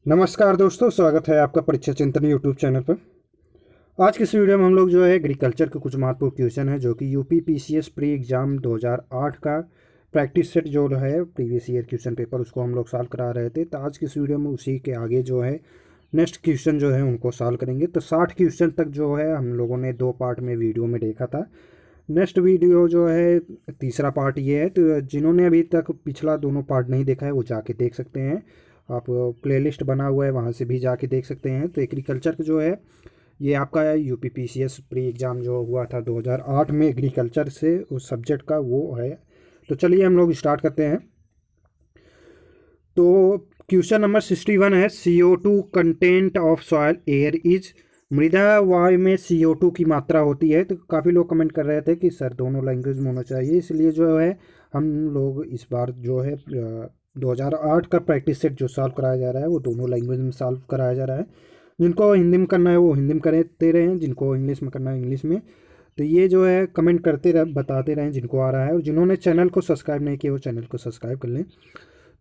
नमस्कार दोस्तों, स्वागत है आपका परीक्षा चिंतन यूट्यूब चैनल पर। आज की इस वीडियो में हम लोग जो है एग्रीकल्चर के कुछ महत्वपूर्ण क्वेश्चन है जो कि यूपी पीसीएस प्री एग्जाम 2008 का प्रैक्टिस सेट जो है प्रीवियस ईयर क्वेश्चन पेपर उसको हम लोग सॉल्व करा रहे थे। तो आज की इस वीडियो में उसी के आगे जो है नेक्स्ट क्वेश्चन जो है उनको सॉल्व करेंगे। तो 60 क्वेश्चन तक जो है हम लोगों ने 2 पार्ट में वीडियो में देखा था। नेक्स्ट वीडियो जो है तीसरा पार्ट ये है। तो जिन्होंने अभी तक पिछला दोनों पार्ट नहीं देखा है वो जाके देख सकते हैं। आप प्लेलिस्ट बना हुआ है वहाँ से भी जाके देख सकते हैं। तो एग्रीकल्चर जो है ये आपका यूपी पीसीएस प्री एग्ज़ाम जो हुआ था 2008 में एग्रीकल्चर से उस सब्जेक्ट का वो है। तो चलिए हम लोग स्टार्ट करते हैं। तो क्वेश्चन नंबर 61 है, CO2 content of soil air is. मृदा वायु में CO2 की मात्रा होती है। तो काफ़ी लोग कमेंट कर रहे थे कि सर दोनों लैंग्वेज में होना चाहिए, इसलिए जो है हम लोग इस बार जो है 2008 का प्रैक्टिस सेट जो सॉल्व कराया जा रहा है वो दोनों लैंग्वेज में सॉल्व कराया जा रहा है। जिनको हिंदी में करना है वो हिंदी में करते रहें, जिनको इंग्लिश में करना है इंग्लिश में। तो ये जो है कमेंट करते रहे, बताते रहें जिनको आ रहा है, और जिन्होंने चैनल को सब्सक्राइब नहीं किया वो चैनल को सब्सक्राइब कर लें।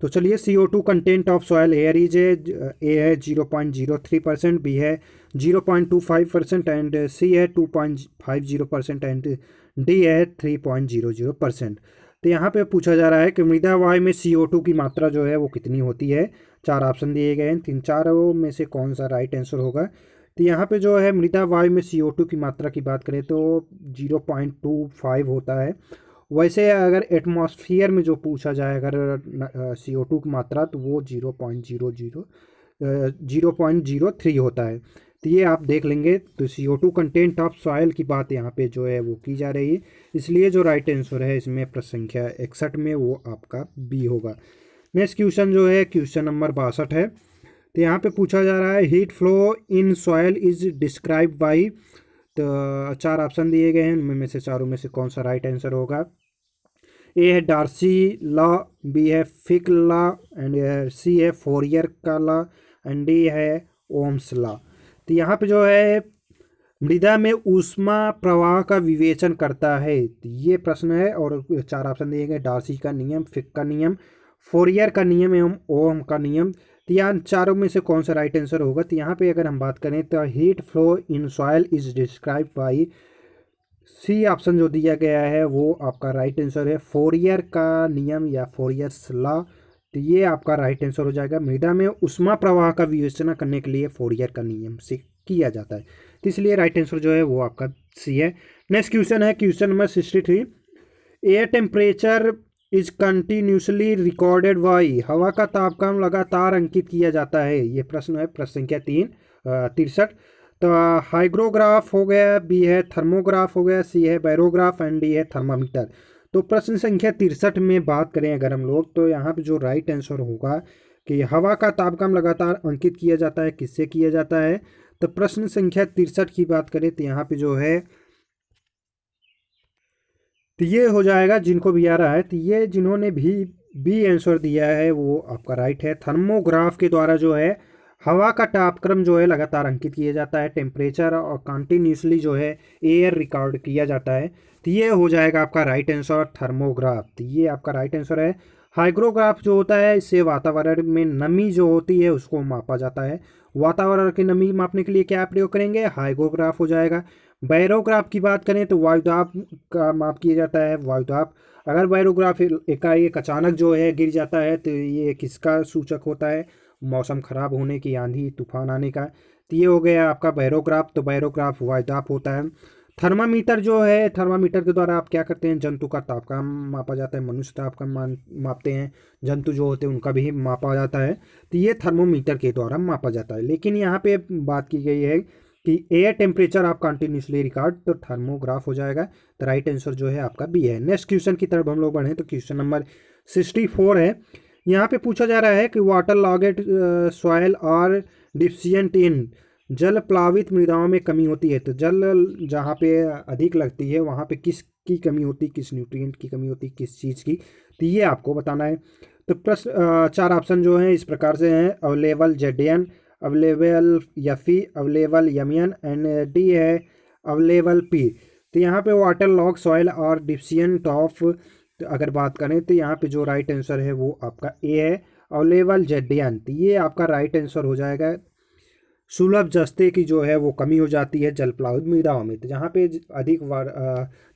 तो चलिए CO2 content of soil air is A है 0.03%, बी है 0.25% एंड सी है 2.50% एंड डी है 3.00%। तो यहाँ पे पूछा जा रहा है कि मृदा वायु में CO2 की मात्रा जो है वो कितनी होती है। 4 ऑप्शन दिए गए हैं, 3-4 में से कौन सा राइट आंसर होगा। तो यहाँ पे जो है मृदा वायु में CO2 की मात्रा की बात करें तो 0.25 होता है। वैसे अगर एटमॉस्फेयर में जो पूछा जाए अगर CO2 की मात्रा तो वो 0.03 होता है। तो ये आप देख लेंगे। तो CO2 कंटेंट ऑफ सॉइल की बात यहाँ पे जो है वो की जा रही है, इसलिए जो राइट आंसर है इसमें प्रश्न संख्या 61 में वो आपका बी होगा। नेक्स्ट क्वेश्चन जो है क्वेश्चन नंबर 62 है। तो यहाँ पे पूछा जा रहा है heat flow in soil is describe by. तो 4 ऑप्शन दिए गए हैं, उनमें से चारों में से कौन सा राइट आंसर होगा। ए है डार्सी लॉ, बी है फिक लॉ एंड सी है फोरियर का लॉ एंड डी है ओम्स लॉ। तो यहाँ पे जो है मृदा में ऊष्मा प्रवाह का विवेचन करता है, तो ये प्रश्न है। और 4 ऑप्शन दिए गए, डार्सी का नियम, फिक का नियम, फोरियर का नियम एवं ओम का नियम। तो यहाँ चारों में से कौन सा राइट आंसर होगा। तो यहाँ पे अगर हम बात करें तो heat flow in soil is describe by, C option जो दिया गया है वो आपका राइट आंसर है, फोरियर का नियम या फोरियर्स लॉ। तो ये आपका राइट आंसर हो जाएगा। मृदा में ऊष्मा प्रवाह का विवेचना करने के लिए फोरियर का नियम से किया जाता है, तो इसलिए राइट आंसर जो है वो आपका सी है। नेक्स्ट क्वेश्चन है question number 63। Air temperature is continuously recorded by, हवा का तापमान लगातार अंकित किया जाता है। ये प्रश्न है, प्रश्न संख्या 63। तो हाइग्रोग्राफ हो गया, बी है थर्मोग्राफ हो गया, सी है बैरोग्राफ एंड डी है थर्मामीटर। तो प्रश्न संख्या 63 में बात करें अगर हम लोग, तो यहाँ पे जो राइट आंसर होगा कि हवा का तापमान लगातार अंकित किया जाता है, किससे किया जाता है। तो प्रश्न संख्या 63 की बात करें तो यहाँ पे जो है तो ये हो जाएगा, जिनको भी आ रहा है तो ये जिन्होंने भी बी आंसर दिया है वो आपका राइट है। थर्मोग्राफ के द्वारा जो है हवा का तापक्रम जो है लगातार अंकित किया जाता है, टेम्परेचर और कंटिन्यूसली जो है एयर रिकॉर्ड किया जाता है। तो ये हो जाएगा आपका राइट आंसर थर्मोग्राफ। तो ये आपका राइट आंसर है। हाइग्रोग्राफ जो होता है इससे वातावरण में नमी जो होती है उसको मापा जाता है। वातावरण की नमी मापने के लिए क्या प्रयोग करेंगे, हाइग्रोग्राफ हो जाएगा। बैरोग्राफ की बात करें तो वायुदाब का माप किया जाता है, वायुदाब। अगर बैरोग्राफ एकाएक अचानक जो है गिर जाता है तो ये किसका सूचक होता है, मौसम खराब होने की, आंधी तूफान आने का। तो ये हो गया आपका बैरोग्राफ। तो बैरोग्राफ वायुदाब होता है। थर्मामीटर जो है, थर्मामीटर के द्वारा आप क्या करते हैं, जंतु का तापमान मापा जाता है, मनुष्य तापमान मापते हैं, जंतु जो होते हैं उनका भी मापा जाता है। तो ये थर्मोमीटर के द्वारा मापा जाता है। लेकिन यहाँ पे बात की गई है कि एयर टेम्परेचर आप कंटिन्यूसली रिकॉर्ड, तो थर्मोग्राफ हो जाएगा। तो राइट आंसर जो है आपका बी है। नेक्स्ट क्वेश्चन की तरफ हम लोग बढ़ें तो क्वेश्चन नंबर 64 है। यहाँ पे पूछा जा रहा है कि वाटर लॉगेड सॉइल और डिफिशिएंट इन, जल प्लावित मृदाओं में कमी होती है। तो जल जहाँ पे अधिक लगती है वहाँ पे किस की कमी होती है, किस न्यूट्रिएंट की कमी होती है, किस चीज़ की। तो ये आपको बताना है। तो प्रश्न 4 ऑप्शन जो हैं इस प्रकार से हैं, available Z N, available F E, available M N and D है अवेलेबल पी। तो यहाँ पे वाटर लॉग सॉइल और डिफिशिएंट ऑफ, तो अगर बात करें तो यहाँ पे जो राइट आंसर है वो आपका ए है, अवेलेबल जेडियन, तो ये आपका राइट आंसर हो जाएगा। सुलभ जस्ते की जो है वो कमी हो जाती है जल प्लावित मृदाओं में, तो जहाँ पे अधिक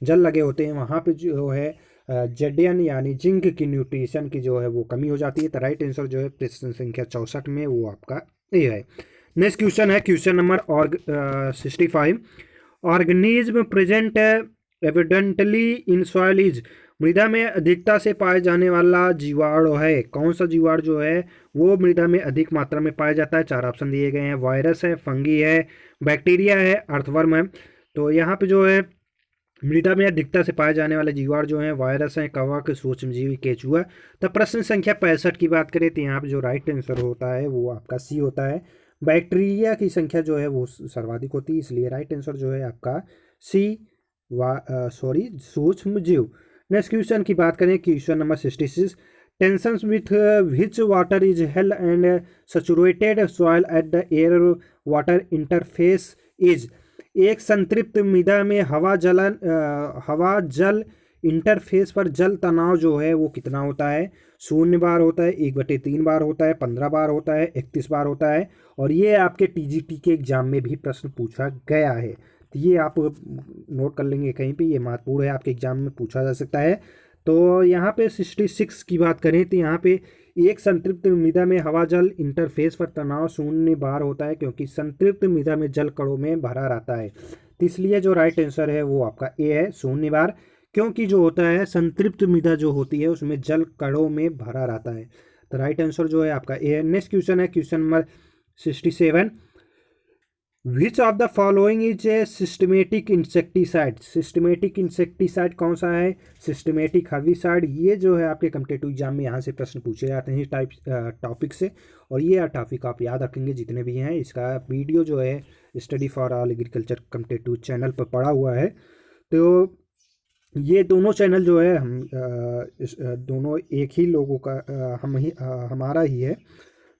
जल लगे होते हैं वहाँ पे जो है जेडियन यानी जिंक की न्यूट्रिशन की जो है वो कमी हो जाती है। तो राइट आंसर जो है प्रश्न संख्या 64 में वो आपका ये है। नेक्स्ट क्वेश्चन है question number 65। Organism present evidently in soil is, मृदा में अधिकता से पाए जाने वाला जीवाणु है, कौन सा जीवाणु जो है वो मृदा में अधिक मात्रा में पाया जाता है? 4 ऑप्शन दिए गए हैं, वायरस है, फंगी है, बैक्टीरिया है, अर्थवर्म है। तो यहाँ पे जो है मृदा में अधिकता से पाए जाने वाले जीवाणु जो हैं वायरस हैं, कवक, सूक्ष्मजीवी, केचुआ। तो प्रश्न संख्या 65 की बात करें तो यहाँ पे जो राइट आंसर होता है वो आपका सी होता है। बैक्टीरिया की संख्या जो है वो सर्वाधिक होती है, इसलिए राइट आंसर जो है आपका सी सूक्ष्म जीव। नेक्स्ट क्वेश्चन की बात करें question number 66। Tensions with which water is held and saturated soil at the air water interface is, एक संतृप्त मृदा में हवा जल इंटरफेस पर जल तनाव जो है वो कितना होता है? 0 बार होता है, 1/3 बार होता है, 15 बार होता है, 31 बार होता है। और ये आपके टीजीटी के एग्जाम में भी प्रश्न पूछा गया है, तो ये आप नोट कर लेंगे कहीं पे, ये महत्वपूर्ण है, आपके एग्जाम में पूछा जा सकता है। तो यहाँ पे 66 की बात करें तो यहाँ पे एक संतृप्त मृदा में हवा जल इंटरफेस पर तनाव 0 बार होता है, क्योंकि संतृप्त मृदा में जल कणों में भरा रहता है, तो इसलिए जो राइट आंसर है वो आपका ए है, 0 बार। क्योंकि जो होता है संतृप्त मृदा जो होती है उसमें जल कणों में भरा रहता है, तो राइट आंसर जो है आपका ए है। नेक्स्ट क्वेश्चन है question number 67। Which of the following is a systematic insecticide, systematic insecticide कौन सा है? Systematic herbicide. ये जो है आपके कॉम्पिटिटिव एग्जाम में यहाँ से प्रश्न पूछे जाते हैं टाइप टॉपिक से, और ये टॉपिक आप याद रखेंगे जितने भी हैं। इसका वीडियो जो है study for all agriculture competitive channel पर पड़ा हुआ है, तो ये दोनों चैनल जो है हम दोनों एक ही लोगों का हमारा ही है,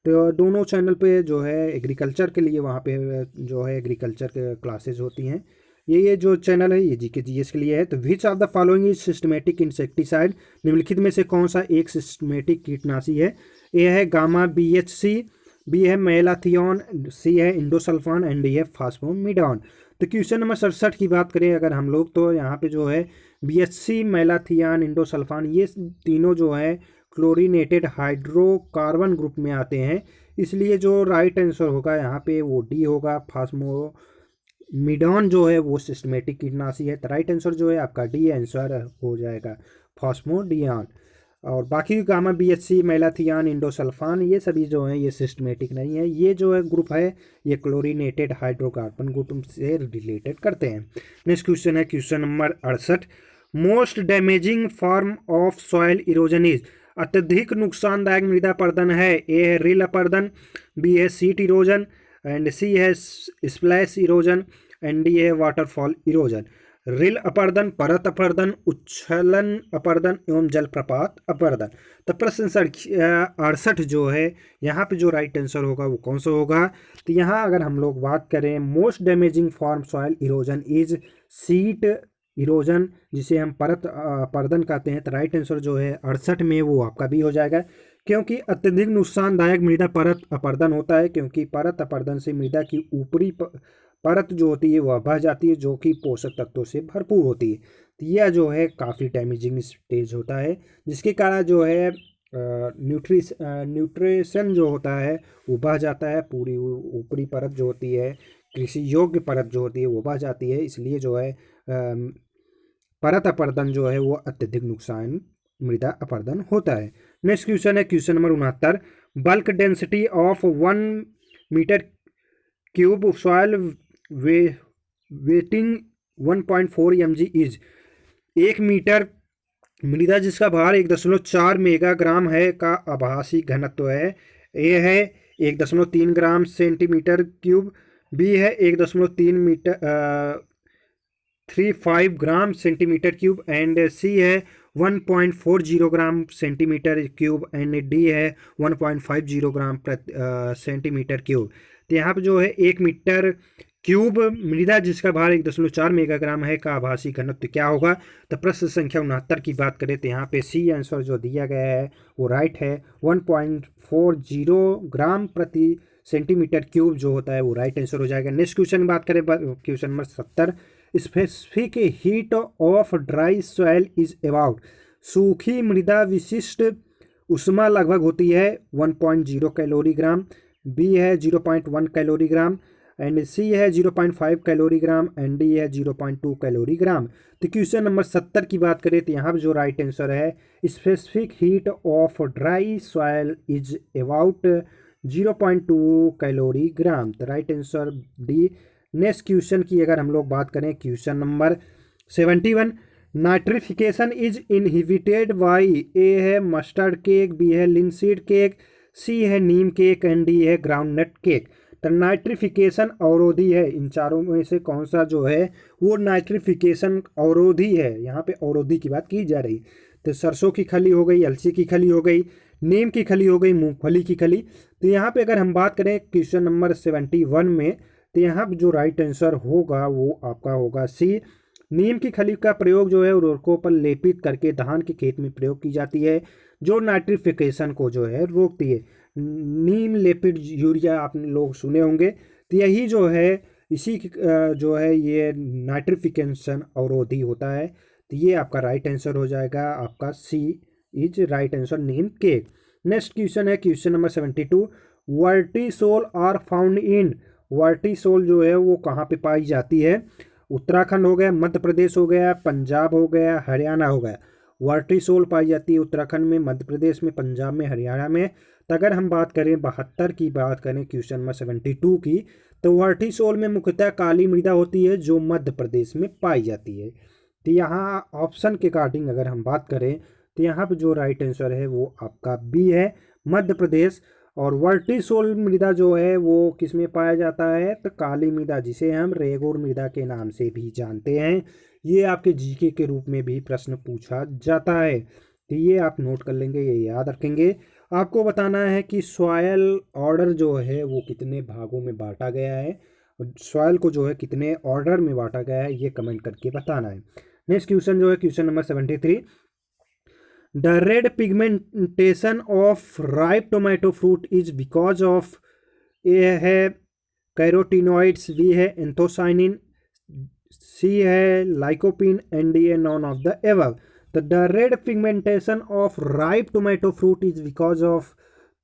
तो दोनों चैनल पे जो है एग्रीकल्चर के लिए वहाँ पे जो है एग्रीकल्चर के क्लासेस होती हैं। ये जो चैनल है ये जीके जीएस के लिए है। तो which of the following is systematic insecticide, निम्नलिखित में से कौन सा एक सिस्टमेटिक कीटनाशी है? ए है गामा BHC, बी है मेलाथियोन, सी है इंडोसल्फान एंड डी है फास्फोमिडॉन। तो क्वेश्चन नंबर 67 की बात करें अगर हम लोग, तो यहाँ पे जो है BHC, मेलाथियान, इंडोसल्फान ये तीनों जो है क्लोरीनेटेड हाइड्रोकार्बन ग्रुप में आते हैं, इसलिए जो राइट आंसर होगा यहाँ पे वो डी होगा, फास्फोमिडॉन जो है वो सिस्टमेटिक कीटनाशी है। तो राइट आंसर जो है आपका डी आंसर हो जाएगा, फास्फोमिडॉन। और बाकी गामा BHC, मेलाथियान, इंडोसल्फान ये सभी जो हैं ये सिस्टमेटिक नहीं है, ये जो है ग्रुप है ये क्लोरीनेटेड हाइड्रोकार्बन ग्रुप से रिलेटेड करते हैं। नेक्स्ट क्वेश्चन है question number 68। Most damaging form of soil erosion is, अत्यधिक नुकसानदायक मृदा अपरदन है। ए है रिल अपरदन, बी है सीट इरोजन एंड सी है स्प्लैश इरोजन एंड डी है वाटरफॉल इरोजन। रिल अपरदन, परत अपरदन, उच्छलन अपरदन एवं जलप्रपात अपरदन। तो प्रश्न 68 जो है यहाँ पे जो राइट आंसर होगा वो कौन सा होगा? तो यहाँ अगर हम लोग बात करें most damaging form soil erosion is seat erosion, जिसे हम परत अपरदन कहते हैं, तो राइट आंसर जो है 68 में वो आपका भी हो जाएगा, क्योंकि अत्यधिक नुकसानदायक मृदा परत अपरदन होता है, क्योंकि परत अपरदन से मृदा की ऊपरी परत जो होती है वह बह जाती है, जो कि पोषक तत्वों से भरपूर होती है। तो यह जो है काफ़ी डैमेजिंग स्टेज होता है, जिसके कारण जो है न्यूट्रिशन जो होता है वो बह जाता है, पूरी ऊपरी परत जो होती है, कृषि योग्य परत जो होती है वो बह जाती है, इसलिए जो है परत अपरदन जो है वो अत्यधिक नुकसान मृदा अपरदन होता है। नेक्स्ट क्वेश्चन है question number 69। Bulk density of 1 metre cube soil weighing 1.4 mg is, 1 metre मृदा जिसका भार 1.4 मेगाग्राम है का आभासी घनत्व है। ए है 1.3 ग्राम सेंटीमीटर क्यूब, बी है 1.35 gram centimetre cube and C है 1.40 gram centimetre cube and D है 1.50 ग्राम सेंटीमीटर क्यूब। तो यहाँ पे जो है 1 मीटर क्यूब मृदा जिसका भार 1.4 मेगाग्राम है का आभासी घनत्व क्या होगा। तो प्रश्न संख्या 69 की बात करें तो यहाँ पे सी आंसर जो दिया गया है वो राइट है। 1.40 ग्राम प्रति सेंटीमीटर क्यूब जो होता है वो राइट आंसर हो जाएगा। नेक्स्ट क्वेश्चन की बात करें, question number 70। Specific heat of dry soil is about. सूखी मृदा विशिष्ट उष्मा लगभग होती है 1.0 कैलोरी ग्राम, बी है 0.1 कैलोरी ग्राम, एंड सी है 0.5 कैलोरी ग्राम, एंड डी है 0.2 कैलोरी ग्राम। तो क्वेश्चन नंबर 70 की बात करें तो यहाँ पर जो राइट आंसर है, specific heat of dry soil is about 0.2 calorie gram. तो right answer D. Next question की अगर हम लोग बात करें, question number 71। Nitrification is inhibited by, A है मस्टर्ड केक, बी है लिनसीड केक, सी है नीम केक, एंड डी है ग्राउंडनट केक। तो नाइट्रिफिकेशन अवरोधी है, इन चारों में से कौन सा जो है वो नाइट्रिफिकेशन अवरोधी है। यहाँ पे अवरोधी की बात की जा रही। तो सरसों की खली हो गई, अलसी की खली हो गई, नीम की खली हो गई, मूंगफली की खली। तो यहाँ पे अगर हम बात करें क्वेश्चन नंबर 71 में, तो यहाँ जो राइट आंसर होगा वो आपका होगा सी। नीम की खली का प्रयोग जो है उर्वरकों पर लेपित करके धान के खेत में प्रयोग की जाती है, जो नाइट्रिफिकेशन को जो है रोकती है। नीम लेपित यूरिया आप लोग सुने होंगे। तो यही जो है इसी जो है ये नाइट्रिफिकेशन अवरोधी होता है। तो ये आपका राइट आंसर हो जाएगा, आपका C is right answer, neem cake. Next question है question number 72। Vertisol are found in. Vertisol जो है वो कहाँ पे पाई जाती है। उत्तराखंड हो गया, मध्य प्रदेश हो गया, पंजाब हो गया, हरियाणा हो गया। वर्टिसोल पाई जाती है उत्तराखंड में, मध्य प्रदेश में, पंजाब में, हरियाणा में। तो अगर हम बात करें 72 की बात करें क्वेश्चन नंबर 72 की, तो वर्टिसोल में मुख्यतः काली मृदा होती है जो मध्य प्रदेश में पाई जाती है। तो यहाँ ऑप्शन के अकॉर्डिंग अगर हम बात करें तो यहाँ पे जो राइट आंसर है वो आपका बी है, मध्य प्रदेश। और वर्टिसोल मृदा जो है वो किस में पाया जाता है, तो काली मृदा, जिसे हम रेगुर मृदा के नाम से भी जानते हैं। ये आपके जीके के रूप में भी प्रश्न पूछा जाता है, तो ये आप नोट कर लेंगे, ये याद रखेंगे। आपको बताना है कि सॉयल ऑर्डर जो है वो कितने भागों में बांटा गया है, सॉयल को जो है कितने ऑर्डर में बांटा गया है, ये कमेंट करके बताना है। नेक्स्ट क्वेश्चन जो है question number 73। The red pigmentation of ripe tomato fruit is because of, A है कैरोटीनॉइड्स, बी है एंथोसाइनिन, सी है लाइकोपिन, एंड डी है none of the above. The red pigmentation of ripe tomato fruit is because of,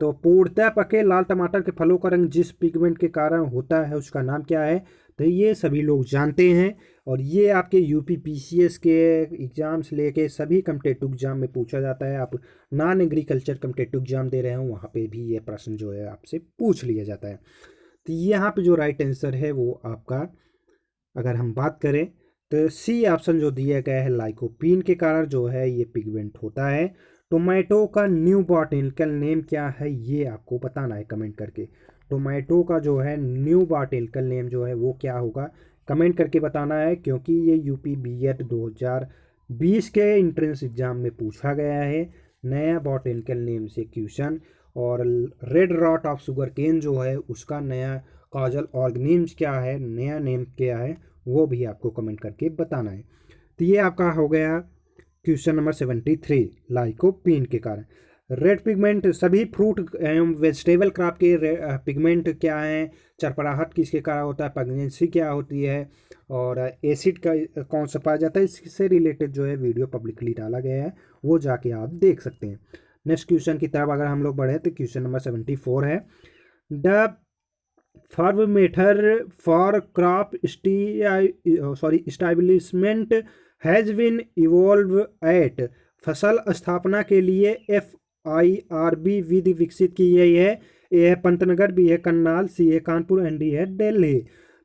तो पूर्णतः पके लाल टमाटर के फलों का रंग जिस पिगमेंट के कारण होता है उसका नाम क्या है। तो ये सभी लोग जानते हैं, और ये आपके यूपी पीसीएस के एग्जाम से लेके सभी कम्पिटेटिव एग्जाम में पूछा जाता है। आप नॉन एग्रीकल्चर कम्पिटेटिव एग्जाम दे रहे हो वहाँ पे भी ये प्रश्न जो है आपसे पूछ लिया जाता है। तो यहाँ पे जो राइट आंसर है वो आपका, अगर हम बात करें तो सी ऑप्शन जो दिया गया है, लाइकोपीन के कारण जो है ये पिगमेंट होता है। टोमेटो का न्यू बॉटनिकल नेम क्या है, ये आपको बताना है कमेंट करके। टोमेटो का जो है न्यू बॉटनिकल नेम जो है वो क्या होगा, कमेंट करके बताना है, क्योंकि ये यूपी बीएड 2020 के एंट्रेंस एग्जाम में पूछा गया है नया बॉटनिकल नेम से क्वेश्चन। और red rot of sugar cane जो है उसका नया कॉजल ऑर्गेनिम्स क्या है, नया नेम क्या है, वो भी आपको कमेंट करके बताना है। तो ये आपका हो गया क्वेश्चन नंबर 73, लाइकोपीन के कारण। रेड पिगमेंट सभी फ्रूट एवं वेजिटेबल क्रॉप के पिगमेंट क्या हैं, चरपराहट किसके कारण होता है, प्रेगनेंसी क्या होती है, और एसिड का कौन सा पाया जाता है, इससे रिलेटेड जो है वीडियो पब्लिकली डाला गया है, वो जाके आप देख सकते हैं। नेक्स्ट क्वेश्चन की तरफ अगर हम लोग बढ़े तो क्वेश्चन नंबर 74 है। The formatter for crop establishment has been evolve at. फसल स्थापना के लिए FIRB विधि विकसित की गई है। ए है पंतनगर, बी है करनाल, सी है कानपुर, एंड डी है दिल्ली।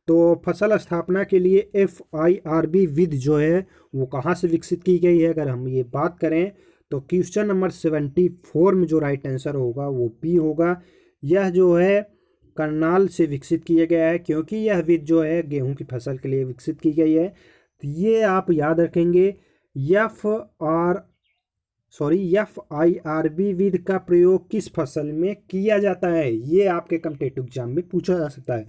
तो फसल स्थापना के लिए FIRB विधि जो है वो कहाँ से विकसित की गई है, अगर हम ये बात करें तो क्वेश्चन नंबर 74 में जो राइट आंसर होगा वो बी होगा। यह जो है करनाल से विकसित किया गया है, क्योंकि यह विधि जो है गेहूं की फसल के लिए विकसित की गई है। तो ये आप याद रखेंगे, FIRB विधि का प्रयोग किस फसल में किया जाता है, ये आपके कॉम्पिटिटिव एग्जाम में पूछा जा सकता है।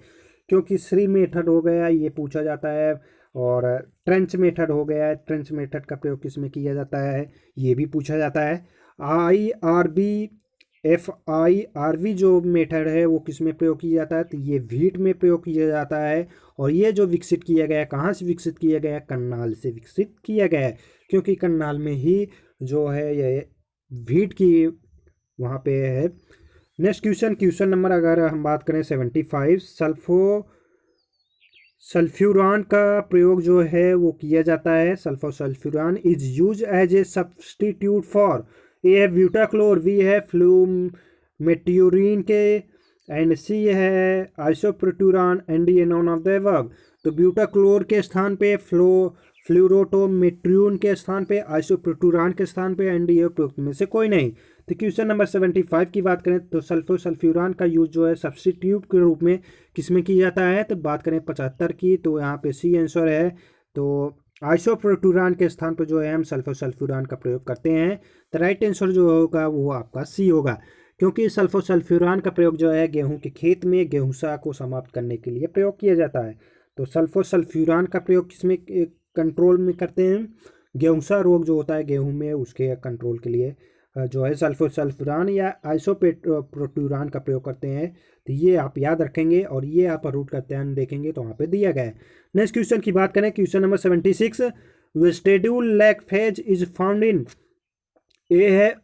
क्योंकि श्री मेथड हो गया ये पूछा जाता है, और ट्रेंच मेथड हो गया है, ट्रेंच मेथड का प्रयोग किस में किया जाता है ये भी पूछा जाता है। IRB जो मेथड है वो किस में प्रयोग किया जाता है, तो ये व्हीट में प्रयोग किया जाता है। और ये जो विकसित किया गया है, कहाँ से विकसित किया गया है, करनाल से विकसित किया गया है, क्योंकि करनाल में ही जो है ये व्हीट की वहाँ पे है। नेक्स्ट क्वेश्चन नंबर अगर हम बात करें 75, सल्फ्यूरान का प्रयोग जो है वो किया जाता है। Sulfuron is use as a substitute for, A है ब्यूटाक्लोर, बी है फ्लूमेट्यूरिन के, एंड सी है isoproturon, and D none of the above. तो ब्यूटाक्लोर के स्थान पे फ्लोरोटोमेट्रियन के स्थान पे, आइसोप्रोट्यूरान के स्थान पे, एंड डी उपरोक्त में से कोई नहीं। तो क्वेश्चन नंबर 75 की बात करें तो सल्फ्यूरान का यूज जो है सब्स्टिट्यूट के रूप में किसमें किया जाता है, तो बात करें 75 की, तो यहाँ पे सी आंसर है। तो आइसोप्रोट्यूरान के स्थान पर जो है हम सल्फ्यूरान का प्रयोग करते हैं। तो राइट आंसर जो होगा वो आपका सी होगा, क्योंकि सल्फ्यूरान का प्रयोग जो है गेहूं के खेत में गेहूंसा को समाप्त करने के लिए प्रयोग किया जाता है। तो सल्फ्यूरान का प्रयोग किसमें कंट्रोल में करते हैं, गेहूंसा रोग जो होता है गेहूं में उसके कंट्रोल के लिए जो है सल्फ्यूरान या आइसोप्रोट्यूरान का प्रयोग करते हैं। तो ये आप याद रखेंगे और ये आप रूट का ध्यान देखेंगे तो वहाँ पे दिया गया है। नेक्स्ट क्वेश्चन की बात करें, question number 76, vegetable lag phase is found in, A है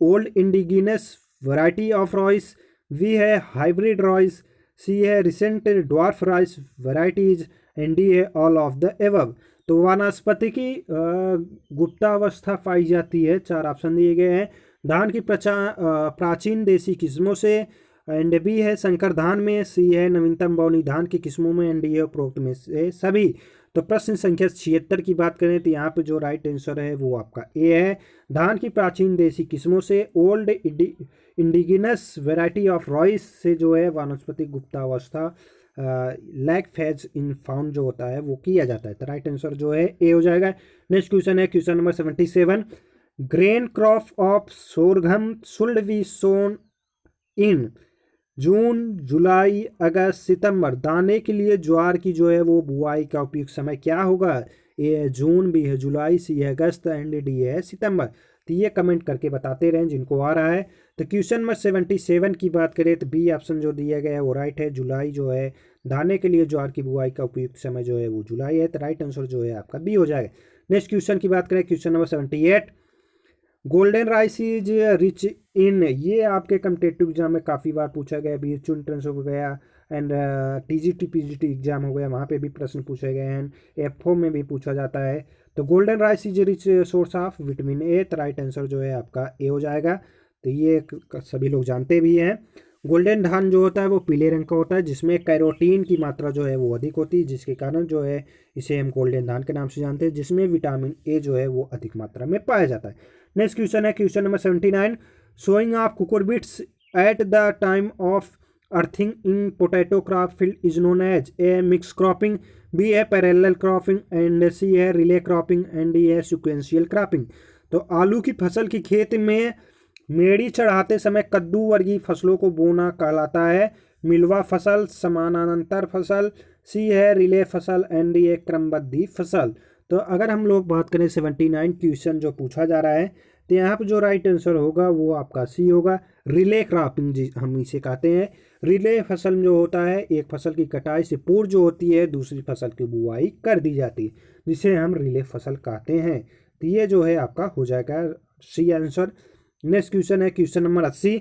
old indigenous variety of rice, B है हाइब्रिड राइस, सी है recent dwarf rice varieties, and D है ऑल ऑफ द एबव। तो वानस्पति की गुप्तावस्था पाई जाती है, 4 ऑप्शन दिए गए हैं। धान की प्राचीन देसी किस्मों से, एंड बी है संकर धान में, सी है नवीनतम बौनी धान की किस्मों में, एंड डी है उपरोक्त में से सभी। तो प्रश्न संख्या 76 की बात करें तो यहाँ पे जो राइट आंसर है वो आपका ए है, धान की प्राचीन देसी किस्मों से, old indigenous variety of rice से जो है वानस्पतिक गुप्तावस्था लैग फेज इन फाउंड जो होता है वो किया जाता है। तो राइट आंसर जो है ए हो जाएगा। नेक्स्ट क्वेश्चन है question number 77, grain crop of sorghum should be sown in June July August September. दाने के लिए ज्वार की जो है वो बुआई का उपयुक्त समय क्या होगा, ए है जून, बी है जुलाई, सी है अगस्त, एंड डी है सितंबर। तो ये कमेंट करके बताते रहें जिनको आ रहा है। तो क्वेश्चन नंबर 77 की बात करें तो बी ऑप्शन जो दिया गया है वो राइट है, जुलाई जो है दाने के लिए ज्वार की बुआई का उपयुक्त समय जो है वो जुलाई है। तो राइट आंसर जो है आपका बी हो जाएगा। नेक्स्ट क्वेश्चन की बात करें, question number 78, golden rice is rich in, ये आपके कम्पिटेटिव एग्जाम में काफ़ी बार पूछा गया, बी एच एंट्रेंस हो गया, एंड टीजीटी पीजीटी एग्जाम हो गया, वहाँ पे भी प्रश्न पूछे गए हैं, एफओ में भी पूछा जाता है। तो golden rice is rich source of vitamin A, तो राइट आंसर जो है आपका ए हो जाएगा। तो ये सभी लोग जानते भी हैं। गोल्डन धान जो होता है वो पीले रंग का होता है, जिसमें कैरोटीन की मात्रा जो है वो अधिक होती है, जिसके कारण जो है इसे हम गोल्डन धान के नाम से जानते हैं, जिसमें विटामिन ए जो है वो अधिक मात्रा में पाया जाता है। नेक्स्ट क्वेश्चन है question number 79, sowing of cucurbits at the time of earthing in potato crop field is known as, A mix cropping, B है पैरेलल क्रॉपिंग, एंड सी है रिले क्रॉपिंग, एंड डी है sequential cropping. तो आलू की फसल की खेत में मेड़ी चढ़ाते समय कद्दू वर्गीय फसलों को बोना कहलाता है, मिलवा फसल, समानांतर फसल, सी है रिले फसल, एंड डी है क्रमबद्ध फसल। तो अगर हम लोग बात करें 79 क्वेश्चन जो पूछा जा रहा है तो यहाँ पर जो राइट आंसर होगा वो आपका सी होगा, रिले क्रॉपिंग जी हम इसे कहते हैं। रिले फसल जो होता है, एक फसल की कटाई से पूर्व जो होती है दूसरी फसल की बुआई कर दी जाती है, जिसे हम रिले फसल कहते हैं। तो ये जो है आपका हो जाएगा सी आंसर। नेक्स्ट क्वेश्चन है question number 80,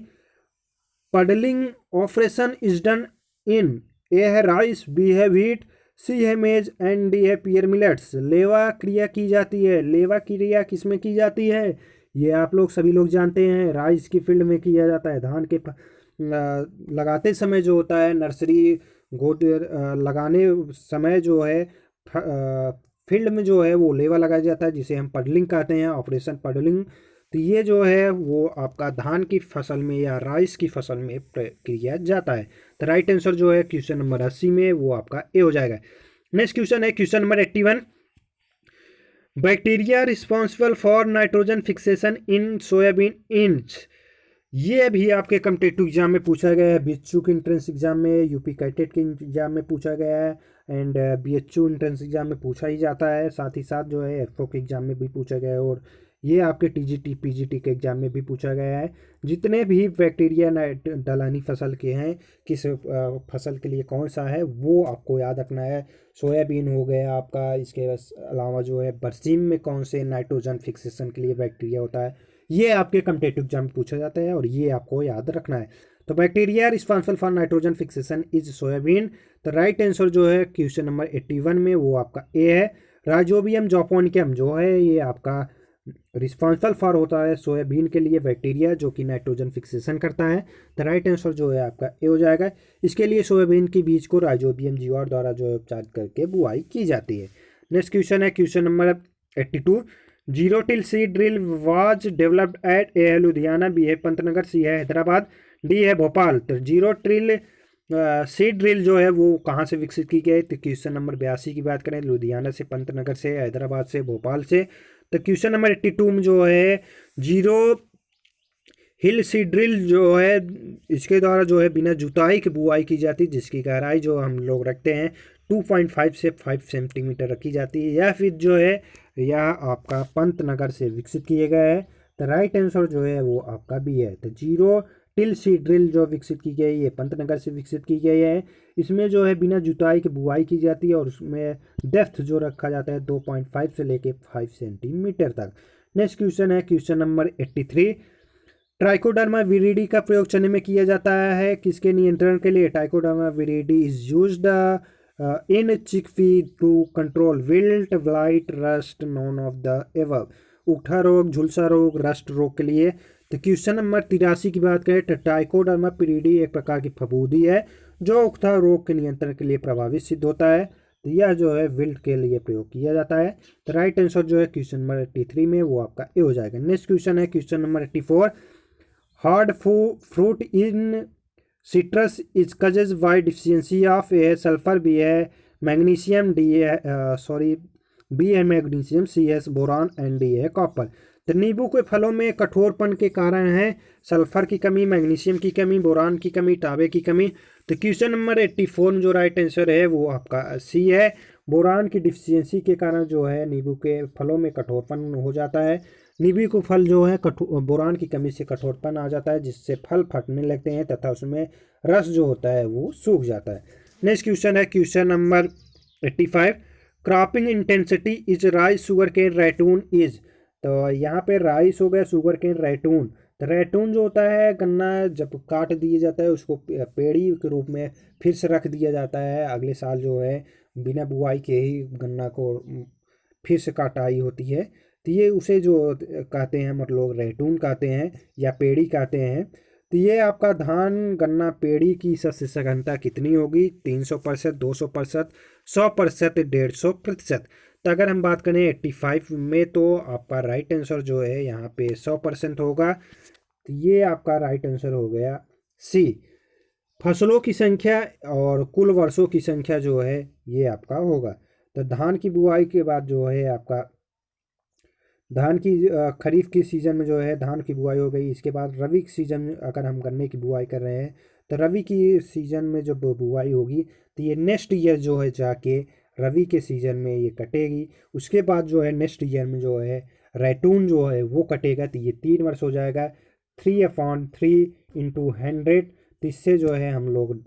puddling operation is done in, A है राइस, बी है व्हीट, सी है मेज, एंड डी है पियर मिलेट्स। लेवा क्रिया की जाती है, लेवा क्रिया किसमें की जाती है, ये आप लोग सभी लोग जानते हैं, राइस की फील्ड में किया जाता है। धान के लगाते समय जो होता है नर्सरी गोद लगाने समय जो है फील्ड में जो है वो लेवा लगाया जाता है, जिसे हम पडलिंग कहते हैं, ऑपरेशन पडलिंग। तो ये जो है वो आपका धान की फसल में या राइस की फसल में किया जाता है। तो राइट आंसर जो है क्वेश्चन नंबर 80 में वो आपका ए हो जाएगा। नेक्स्ट क्वेश्चन है question number 81, bacteria responsible for nitrogen fixation in soybean inch, ये भी आपके कॉम्पिटिटिव एग्जाम में पूछा गया है, बीएचयू के एंट्रेंस एग्जाम में, यूपी कैटेट के एग्जाम में पूछा गया है, एंड बीएचयू एंट्रेंस एग्जाम में पूछा ही जाता है। साथ ही साथ जो है एफओ के एग्जाम में भी पूछा गया है, और ये आपके टीजीटी पीजीटी के एग्जाम में भी पूछा गया है। जितने भी बैक्टीरिया दलहनी फसल के हैं, किस फसल के लिए कौन सा है वो आपको याद रखना है। सोयाबीन हो गया आपका, इसके अलावा जो है बरसीम में कौन से नाइट्रोजन फिक्सेशन के लिए बैक्टीरिया होता है, ये आपके कॉम्पिटिटिव एग्जाम में पूछा जाता है और ये आपको याद रखना है। तो bacteria responsible for nitrogen fixation is soybean. तो राइट आंसर जो है क्वेश्चन नंबर 81 में वो आपका ए है। राइजोबियम जोपोनिकम जो है ये आपका रिस्पॉन्सिबल फॉर होता है सोयाबीन के लिए बैक्टीरिया जो कि नाइट्रोजन फिक्सेशन करता है। तो राइट आंसर जो है आपका ए हो जाएगा। इसके लिए सोयाबीन के बीज को राइजोबियम जीवाणु द्वारा जो है उपचार करके बुआई की जाती है। नेक्स्ट क्वेश्चन है question number 82। Zero till seed drill was developed at A है लुधियाना, बी है पंतनगर, सी है हैदराबाद, डी है भोपाल। तो जीरो टिल सीड ड्रिल जो है वो कहाँ से विकसित की गई? तो क्वेश्चन नंबर 82 की बात करें, लुधियाना से, पंतनगर से, हैदराबाद से, भोपाल से। तो क्वेश्चन नंबर 82 में जो है जीरो हिल सीड ड्रिल जो है इसके द्वारा जो है बिना जुताई की बुआई की जाती है, जिसकी गहराई जो हम लोग रखते हैं 2.5 से 5 सेंटीमीटर रखी जाती है। या फिर जो है यह आपका पंतनगर से विकसित किए गए हैं। तो राइट आंसर जो है वो आपका बी है। तो जीरो टिल सीड ड्रिल जो विकसित की गई है पंतनगर से विकसित की गई है। इसमें जो है बिना जुताई की बुआई की जाती है और उसमें डेप्थ जो रखा जाता है 2.5 से लेके 5 सेंटीमीटर तक। नेक्स्ट क्वेश्चन है क्वेश्चन नंबर 83। ट्राइकोडर्मा विरिडी का प्रयोग चने में किया जाता है किसके नियंत्रण के लिए? Trichoderma viride is used in chickpea to control wilt, blight, rust, none of the above. उकठा रोग, झुलसा रोग, रस्ट रोग के लिए। तो क्वेश्चन नंबर 83 की बात करें तो ट्राइकोडर्मा विरिडी एक प्रकार की फफूंदी है जो उकठा रोग के नियंत्रण के लिए प्रभावित सिद्ध होता है। तो यह जो है विल्ट के लिए प्रयोग किया जाता है। तो राइट आंसर जो है क्वेश्चन नंबर 83 में वो आपका ए हो जाएगा। नेक्स्ट क्वेश्चन है question number 84। Hard fruit in citrus is causes by deficiency of A sulphur, B है मैग्नीशियम, डी है बी है मैग्नीशियम, सी है बोरान, एंड डी है कॉपर। तो नींबू के फलों में कठोरपन के कारण है सल्फर की कमी, मैग्नीशियम की कमी, बोरान की कमी, तांबे की कमी। तो क्वेश्चन नंबर 84 में जो राइट आंसर है वो आपका सी है। बोरान की डिफिशियंसी के कारण जो है नींबू के फलों में कठोरपन हो जाता है। नींबू को फल जो है बोरान की कमी से कठोरपन आ जाता है जिससे फल फटने लगते हैं तथा उसमें रस जो होता है वो सूख जाता है। नेक्स्ट क्वेश्चन है question number 85। Cropping intensity is rice sugar cane ratoon is. तो यहाँ पे राइस हो गया, शुगर केन, रैटून। तो रैटून जो होता है गन्ना जब काट दिया जाता है उसको पेड़ी के रूप में फिर से रख दिया जाता है, अगले साल जो है बिना बुआई के ही गन्ना को फिर से काटाई होती है। तो ये उसे जो कहते हैं मतलब लोग रैटून कहते हैं या पेड़ी कहते हैं। तो ये आपका धान गन्ना पेड़ी की सस्य सघनता कितनी होगी? 300%, 200%, 100%, 150%। तो अगर हम बात करें 85 में तो आपका राइट आंसर जो है यहाँ पे 100% होगा। तो ये आपका राइट आंसर हो गया सी। फसलों की संख्या और कुल वर्षों की संख्या जो है ये आपका होगा। तो धान की बुआई के बाद जो है आपका धान की खरीफ की सीज़न में जो है धान की बुआई हो गई। इसके बाद रबी की सीज़न में अगर हम गन्ने की बुआई कर रहे हैं तो रबी की सीज़न में जब बुआई होगी तो ये नेक्स्ट ईयर जो है जाके रबी के सीज़न में ये कटेगी। उसके बाद जो है नेक्स्ट ईयर में जो है रैटून जो है वो कटेगा। तो ये 3 वर्ष हो जाएगा। 3/3 इंटू 100। तो इससे जो है हम लोग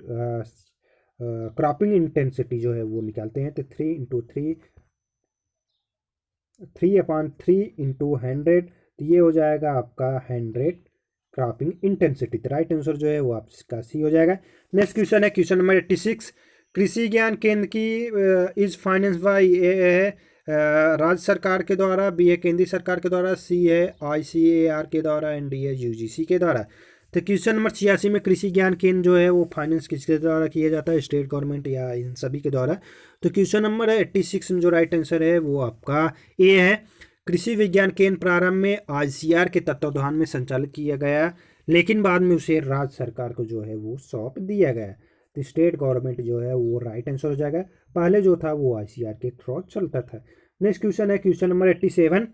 क्रॉपिंग इंटेंसिटी जो है वो निकालते हैं। तो 3/3 इंटू 100। तो ये हो जाएगा आपका 100 क्रॉपिंग इंटेंसिटी। तो राइट आंसर जो है वो आपका सी हो जाएगा। नेक्स्ट क्वेश्चन है क्वेश्चन नंबर 86। कृषि ज्ञान केंद्र की इज फाइनेंस बाई ए है राज्य सरकार के द्वारा, बी है केंद्रीय सरकार के द्वारा, सी है ICAR के द्वारा, एंड डी है UGC के द्वारा। तो क्वेश्चन नंबर 86 में कृषि ज्ञान केंद्र जो है वो फाइनेंस किसके द्वारा किया जाता है? स्टेट गवर्नमेंट या इन सभी के द्वारा। तो क्वेश्चन नंबर 86 में जो राइट आंसर है वो आपका ए है। कृषि विज्ञान केंद्र प्रारंभ में ICAR के तत्वावधान में संचालित किया गया लेकिन बाद में उसे राज्य सरकार को जो है वो सौंप दिया गया। तो स्टेट गवर्नमेंट जो है वो राइट आंसर हो जाएगा। पहले जो था वो ICAR के थ्रू चलता था। नेक्स्ट क्वेश्चन है question number 87।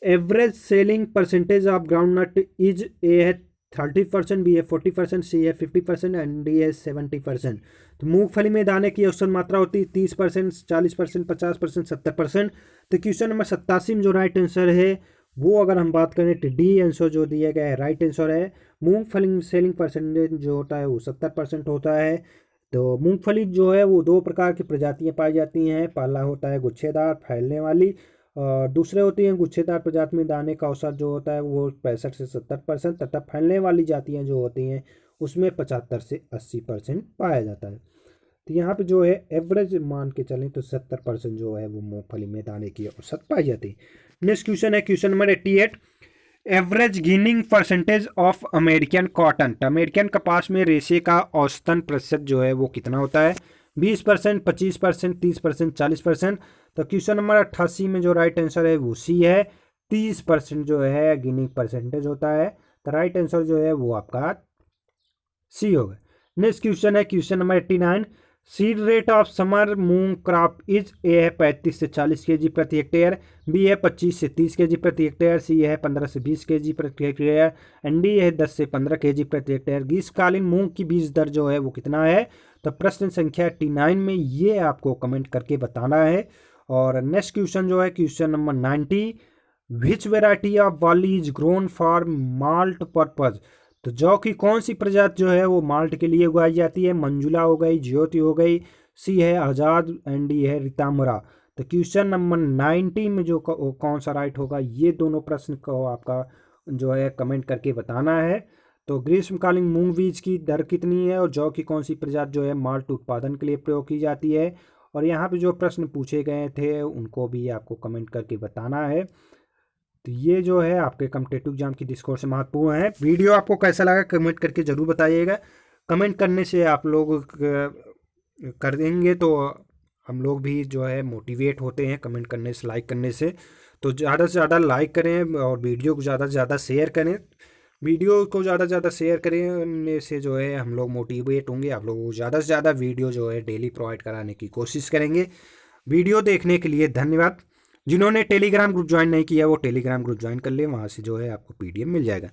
Average shelling percentage of groundnut is A है 30%, बी है 40%, सी है 50% एंड डी है 70%। तो मूंगफली में दाने की औसत मात्रा होती है 30%, 40%, 50%, 70%। तो क्वेश्चन नंबर 87 में जो राइट आंसर है वो अगर हम बात करें तो डी आंसर जो दिया गया है राइट आंसर है। मूंगफली सेलिंग परसेंटेज जो होता है वो 70% होता है। तो मूंगफली जो है वो दो प्रकार की प्रजातियां पाई जाती हैं। पहला होता है गुच्छेदार फैलने वाली, और दूसरे होती हैं गुच्छेदार प्रजाति में दाने का औसत जो होता है वो 65 से 70% तथा फैलने वाली जातियां जो होती हैं उसमें 75 से 80% पाया जाता है। तो यहाँ पे जो है एवरेज मान के चलें तो 70% जो है वो मूंगफली में दाने की औसत पाई जाती है। नेक्स्ट क्वेश्चन है question number 88। Average ginning percentage of American cotton, American कपास में रेशे का औसतन प्रतिशत जो है वो कितना होता है? 20%, 25%, 30%, 40%। तो क्वेश्चन नंबर 88 में जो राइट आंसर है वो सी है, 30% जो है गिनिंग परसेंटेज होता है। तो राइट आंसर जो है वो आपका सी होगा। नेक्स्ट क्वेश्चन है question number 89। Seed rate of summer moong crop is A है 35 से 40 केजी प्रति हेक्टेयर, बी है 25 से 30 केजी प्रति हेक्टेयर, सी है 15 से 20 केजी प्रति हेक्टेयर एंड डी है 10 से 15 केजी प्रति हेक्टेयर। ग्रीष्मकालीन मूंग की बीज दर जो है वो कितना है? तो प्रश्न संख्या 89 में ये आपको कमेंट करके बताना है। और नेक्स्ट क्वेश्चन जो है question number 90। Which variety of barley is grown for malt purpose, तो जौ की कौन सी प्रजाति जो है वो माल्ट के लिए उगाई जाती है? मंजुला हो गई, ज्योति हो गई, सी है आज़ाद एंड डी है रितामरा। तो क्वेश्चन नंबर 90 में जो कौन सा राइट होगा ये दोनों प्रश्न को आपका जो है कमेंट करके बताना है। तो ग्रीष्मकालीन मूंग बीज की दर कितनी है और जौ की कौन सी प्रजाति जो है माल्ट उत्पादन के लिए प्रयोग की जाती है? और यहाँ पे जो प्रश्न पूछे गए थे उनको भी आपको कमेंट करके बताना है। तो ये जो है आपके कॉम्पिटिटिव एग्जाम की डिस्कोर से महत्वपूर्ण है। वीडियो आपको कैसा लगा कमेंट करके ज़रूर बताइएगा। कमेंट करने से आप लोग कर देंगे तो हम लोग भी जो है मोटिवेट होते हैं कमेंट करने से, लाइक करने से। तो ज़्यादा से ज़्यादा लाइक करें और वीडियो को ज़्यादा से ज़्यादा शेयर करें। वीडियो को ज़्यादा से ज़्यादा शेयर करने से जो है हम लोग मोटिवेट होंगे। आप लोगों को ज़्यादा से ज़्यादा वीडियो जो है डेली प्रोवाइड कराने की कोशिश करेंगे। वीडियो देखने के लिए धन्यवाद। जिन्होंने टेलीग्राम ग्रुप ज्वाइन नहीं किया वो टेलीग्राम ग्रुप ज्वाइन कर ले, वहाँ से जो है आपको PDF मिल जाएगा।